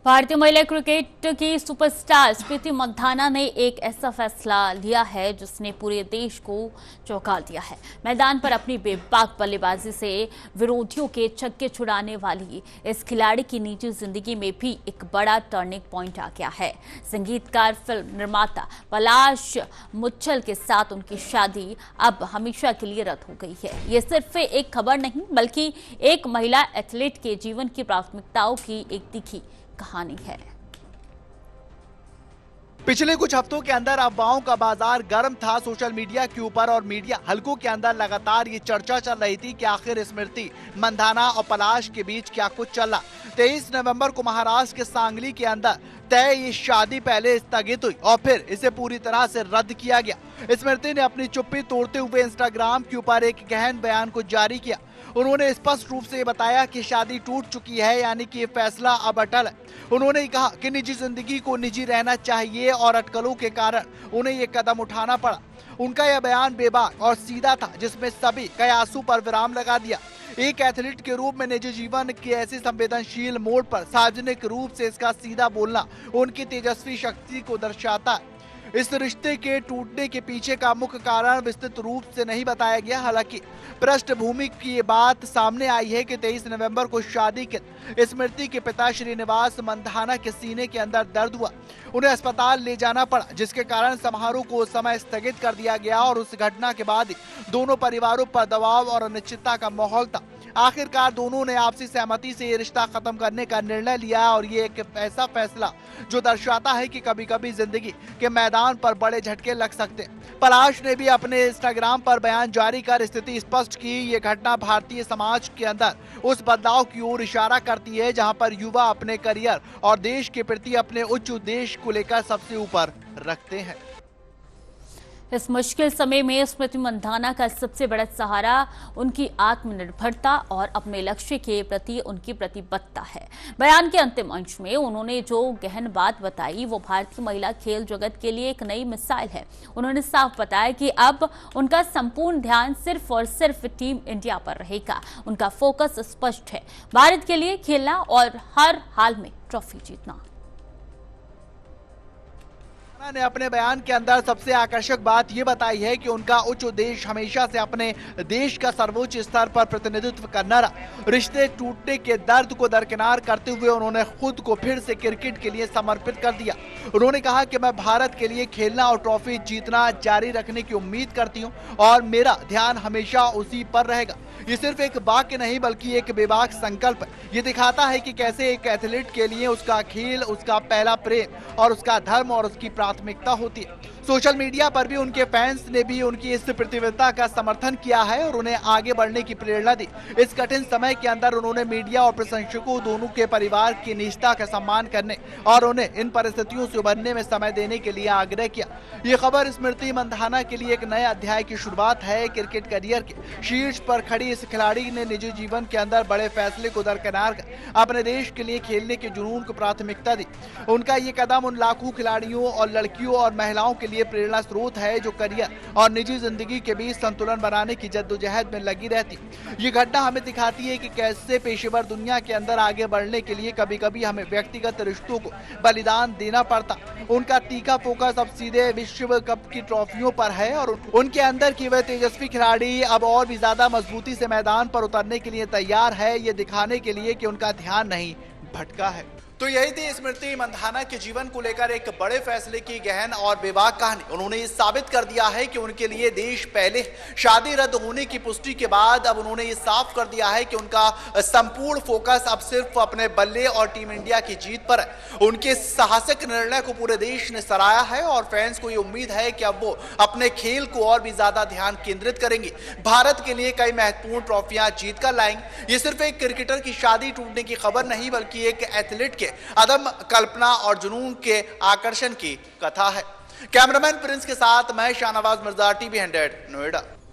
भारतीय महिला क्रिकेट की सुपरस्टार स्मृति मंधाना ने एक ऐसा फैसला लिया है जिसने पूरे देश को चौंका दिया है। मैदान पर अपनी बेबाक बल्लेबाजी से विरोधियों के छक्के छुड़ाने वाली इस खिलाड़ी की निजी जिंदगी में भी एक बड़ा टर्निंग पॉइंट आ गया है। संगीतकार, फिल्म निर्माता पलाश मुच्छल के साथ उनकी शादी अब हमेशा के लिए रद्द हो गई है। ये सिर्फ एक खबर नहीं बल्कि एक महिला एथलीट के जीवन की प्राथमिकताओं की एक तीखी कहानी है। पिछले कुछ हफ्तों के अंदर अफवाहों का बाजार गर्म था सोशल मीडिया के ऊपर और मीडिया हलकों के अंदर लगातार ये चर्चा चल रही थी कि आखिर स्मृति मंधाना और पलाश के बीच क्या कुछ चला। 23 नवंबर को महाराष्ट्र के सांगली के अंदर तय ये शादी पहले स्थगित हुई और फिर इसे पूरी तरह से रद्द किया गया। स्मृति ने अपनी चुप्पी तोड़ते हुए इंस्टाग्राम के ऊपर एक गहन बयान को जारी किया। उन्होंने स्पष्ट रूप से बताया कि शादी टूट चुकी है, यानी कि ये फैसला अब अटल है। उन्होंने कहा कि निजी जिंदगी को निजी रहना चाहिए और अटकलों के कारण उन्हें ये कदम उठाना पड़ा। उनका यह बयान बेबाक और सीधा था जिसमें सभी कयासों पर विराम लगा दिया। एक एथलीट के रूप में निजी जीवन के ऐसे संवेदनशील मोड़ पर सार्वजनिक रूप से इसका सीधा बोलना उनकी तेजस्वी शक्ति को दर्शाता है। इस रिश्ते के टूटने के पीछे का मुख्य कारण विस्तृत रूप से नहीं बताया गया। हालांकि पृष्ठभूमि की ये बात सामने आई है कि 23 नवंबर को शादी के स्मृति के पिता श्रीनिवास मंधाना के सीने के अंदर दर्द हुआ। उन्हें अस्पताल ले जाना पड़ा, जिसके कारण समारोह को उस समय स्थगित कर दिया गया और उस घटना के बाद दोनों परिवारों पर दबाव और अनिश्चितता का माहौल था। आखिरकार दोनों ने आपसी सहमति से ये रिश्ता खत्म करने का निर्णय लिया और ये एक ऐसा फैसला जो दर्शाता है कि कभी-कभी जिंदगी के मैदान पर बड़े झटके लग सकते हैं। पलाश ने भी अपने इंस्टाग्राम पर बयान जारी कर स्थिति स्पष्ट की। ये घटना भारतीय समाज के अंदर उस बदलाव की ओर इशारा करती है जहां पर युवा अपने करियर और देश के प्रति अपने उच्च उद्देश्य को लेकर सबसे ऊपर रखते हैं। इस मुश्किल समय में स्मृति मंधाना का सबसे बड़ा सहारा उनकी आत्मनिर्भरता और अपने लक्ष्य के प्रति उनकी प्रतिबद्धता है। बयान के अंतिम अंश में उन्होंने जो गहन बात बताई वो भारतीय महिला खेल जगत के लिए एक नई मिसाइल है। उन्होंने साफ बताया कि अब उनका संपूर्ण ध्यान सिर्फ और सिर्फ टीम इंडिया पर रहेगा। उनका फोकस स्पष्ट है, भारत के लिए खेलना और हर हाल में ट्रॉफी जीतना। ने अपने बयान के अंदर सबसे आकर्षक बात यह बताई है कि उनका उच्च उद्देश्य हमेशा से अपने देश का सर्वोच्च स्तर पर प्रतिनिधित्व करना रहा। रिश्ते टूटने के दर्द को दरकिनार करते हुए उन्होंने खुद को फिर से क्रिकेट के लिए समर्पित कर दिया। उन्होंने कहा कि मैं भारत के लिए खेलना और ट्रॉफी जीतना जारी रखने की उम्मीद करती हूँ और मेरा ध्यान हमेशा उसी पर रहेगा। ये सिर्फ एक वाक्य नहीं बल्कि एक बेबाक संकल्प है। ये दिखाता है कि कैसे एक एथलीट के लिए उसका खेल, उसका पहला प्रेम और उसका धर्म और उसकी प्राथमिकता होती है। सोशल मीडिया पर भी उनके फैंस ने भी उनकी इस प्रतिबद्धता का समर्थन किया है और उन्हें आगे बढ़ने की प्रेरणा दी। इस कठिन समय के अंदर उन्होंने मीडिया और प्रशंसकों दोनों के परिवार की निष्ठा का सम्मान करने और उन्हें इन परिस्थितियों से उबरने में समय देने के लिए आग्रह किया। ये खबर स्मृति मंधाना के लिए एक नए अध्याय की शुरुआत है। क्रिकेट करियर के शीर्ष पर खड़ी इस खिलाड़ी ने निजी जीवन के अंदर बड़े फैसले को दरकिनार कर अपने देश के लिए खेलने के जुनून को प्राथमिकता दी। उनका ये कदम उन लाखों खिलाड़ियों और लड़कियों और महिलाओं के लिए प्रेरणा स्रोत है जो करियर और निजी जिंदगी के बीच संतुलन बनाने की जद्दोजहद में लगी रहती। ये घटना हमें दिखाती है कि कैसे पेशेवर दुनिया के अंदर आगे बढ़ने के लिए कभी-कभी हमें व्यक्तिगत रिश्तों को बलिदान देना पड़ता। उनका तीखा फोकस अब सीधे विश्व कप की ट्रॉफियों पर है और उनके अंदर की वह तेजस्वी खिलाड़ी अब और भी ज्यादा मजबूती से मैदान पर उतरने के लिए तैयार है, ये दिखाने के लिए कि उनका ध्यान नहीं भटका है। तो यही थी स्मृति मंधाना के जीवन को लेकर एक बड़े फैसले की गहन और बेबाक कहानी। उन्होंने ये साबित कर दिया है कि उनके लिए देश पहले। शादी रद्द होने की पुष्टि के बाद अब उन्होंने ये साफ कर दिया है कि उनका संपूर्ण फोकस अब सिर्फ अपने बल्ले और टीम इंडिया की जीत पर है। उनके साहसिक निर्णय को पूरे देश ने सराहा है और फैंस को ये उम्मीद है कि अब वो अपने खेल को और भी ज्यादा ध्यान केंद्रित करेंगे। भारत के लिए कई महत्वपूर्ण ट्रॉफियां जीत कर लाएंगे। ये सिर्फ एक क्रिकेटर की शादी टूटने की खबर नहीं बल्कि एक एथलीट के अदम कल्पना और जुनून के आकर्षण की कथा है। कैमरामैन प्रिंस के साथ मैं शाहनवाज मिर्जा, टीवी 100 नोएडा।